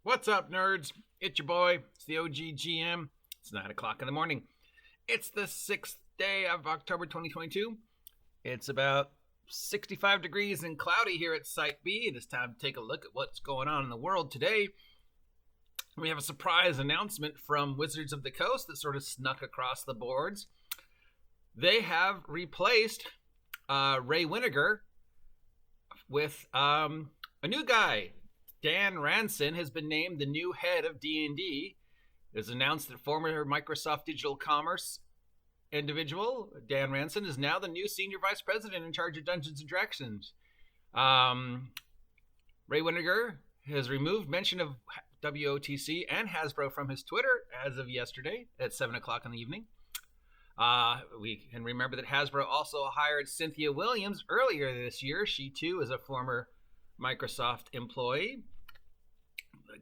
What's up, nerds? It's your boy. It's the OGGM. It's 9 o'clock in the morning. It's the 6th day of October 2022. It's about 65 degrees and cloudy here at Site B. It is time to take a look at what's going on in the world today. We have a surprise announcement from Wizards of the Coast that sort of snuck across the boards. They have replaced Ray Winnegar with a new guy. Dan Rawson has been named the new head of D&D. It was announced that former Microsoft Digital Commerce individual, Dan Rawson, is now the new senior vice president in charge of Dungeons & Dragons. Ray Winnegar has removed mention of WOTC and Hasbro from his Twitter as of yesterday at 7 o'clock in the evening. We can remember that Hasbro also hired Cynthia Williams earlier this year. She, too, is a former Microsoft employee.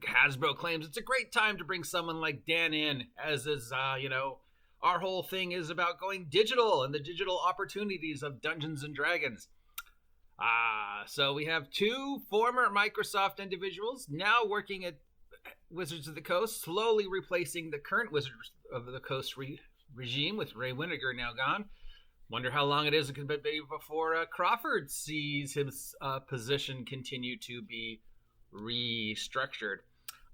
Hasbro claims it's a great time to bring someone like Dan in, as is, our whole thing is about going digital and the digital opportunities of Dungeons and Dragons. So we have two former Microsoft individuals now working at Wizards of the Coast, slowly replacing the current Wizards of the Coast regime with Ray Winnegar now gone. Wonder how long it is going to be before Crawford sees his position continue to be restructured.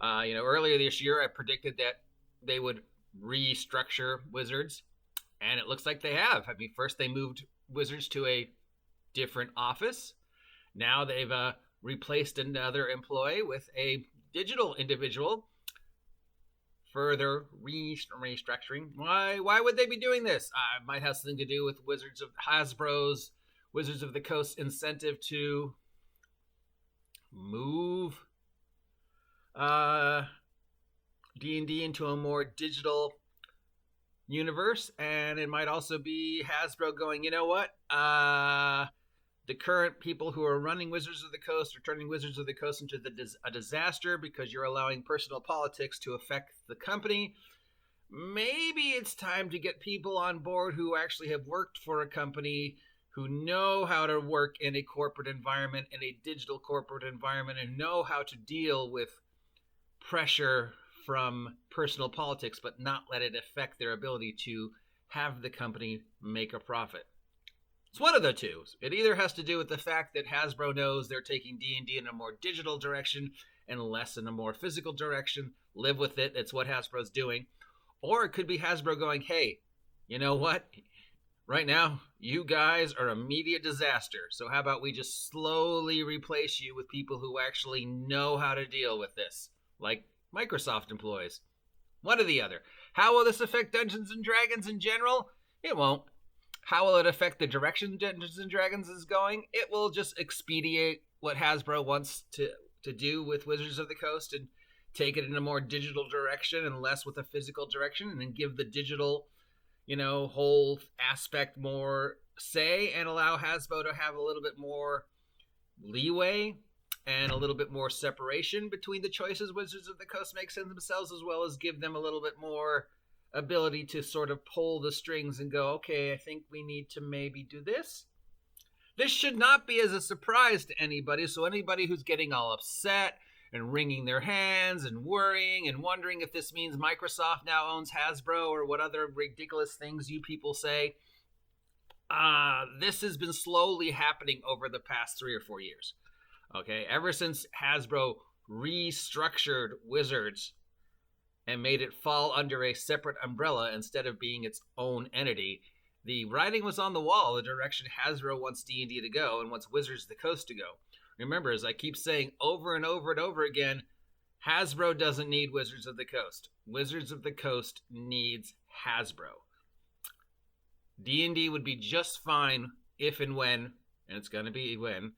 Earlier this year I predicted that they would restructure Wizards, and it looks like they have. I mean, first they moved Wizards to a different office. Now they've replaced another employee with a digital individual. Further restructuring. Why would they be doing this? It might have something to do with Hasbro's Wizards of the Coast incentive to move D&D into a more digital universe, and it might also be Hasbro going, you know what? The current people who are running Wizards of the Coast are turning Wizards of the Coast into a disaster because you're allowing personal politics to affect the company. Maybe it's time to get people on board who actually have worked for a company, who know how to work in a corporate environment, in a digital corporate environment, and know how to deal with pressure from personal politics, but not let it affect their ability to have the company make a profit. It's one of the two. It either has to do with the fact that Hasbro knows they're taking D&D in a more digital direction and less in a more physical direction. Live with it. It's what Hasbro's doing. Or it could be Hasbro going, hey, you know what? Right now, you guys are a media disaster. So how about we just slowly replace you with people who actually know how to deal with this, like Microsoft employees. One or the other. How will this affect Dungeons & Dragons in general? It won't. How will it affect the direction Dungeons & Dragons is going? It will just expedite what Hasbro wants to do with Wizards of the Coast and take it in a more digital direction and less with a physical direction, and then give the digital, whole aspect more say and allow Hasbro to have a little bit more leeway and a little bit more separation between the choices Wizards of the Coast makes in themselves, as well as give them a little bit more ability to sort of pull the strings and go, okay, I think we need to maybe do this. This should not be as a surprise to anybody. So anybody who's getting all upset and wringing their hands and worrying and wondering if this means Microsoft now owns Hasbro or what other ridiculous things you people say, this has been slowly happening over the past 3 or 4 years. Okay, ever since Hasbro restructured Wizards and made it fall under a separate umbrella instead of being its own entity, the writing was on the wall, the direction Hasbro wants D&D to go and wants Wizards of the Coast to go. Remember, as I keep saying over and over and over again, Hasbro doesn't need Wizards of the Coast. Wizards of the Coast needs Hasbro. D&D would be just fine if and when, and it's going to be when,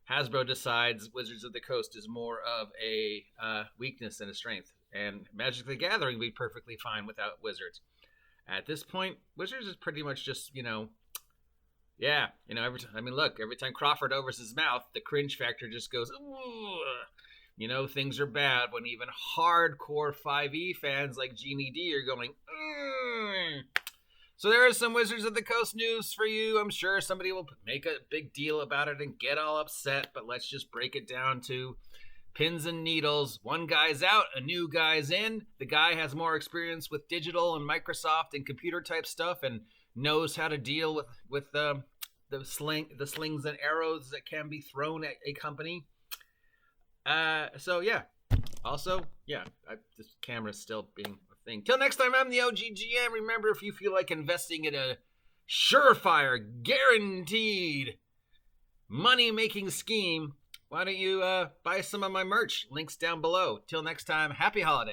Hasbro decides Wizards of the Coast is more of a weakness than a strength. And Magic the Gathering would be perfectly fine without Wizards. At this point, Wizards is pretty much just, every time Crawford opens his mouth, the cringe factor just goes, ooh. Things are bad when even hardcore 5e fans like Genie D are going, So there is some Wizards of the Coast news for you. I'm sure somebody will make a big deal about it and get all upset, but let's just break it down to pins and needles. One guy's out, a new guy's in. The guy has more experience with digital and Microsoft and computer type stuff and knows how to deal with the slings and arrows that can be thrown at a company. So yeah. Also, yeah, this camera's still being a thing. Till next time, I'm the OGGM. Remember, if you feel like investing in a surefire, guaranteed money-making scheme, why don't you buy some of my merch? Links down below. Till next time, happy holidays.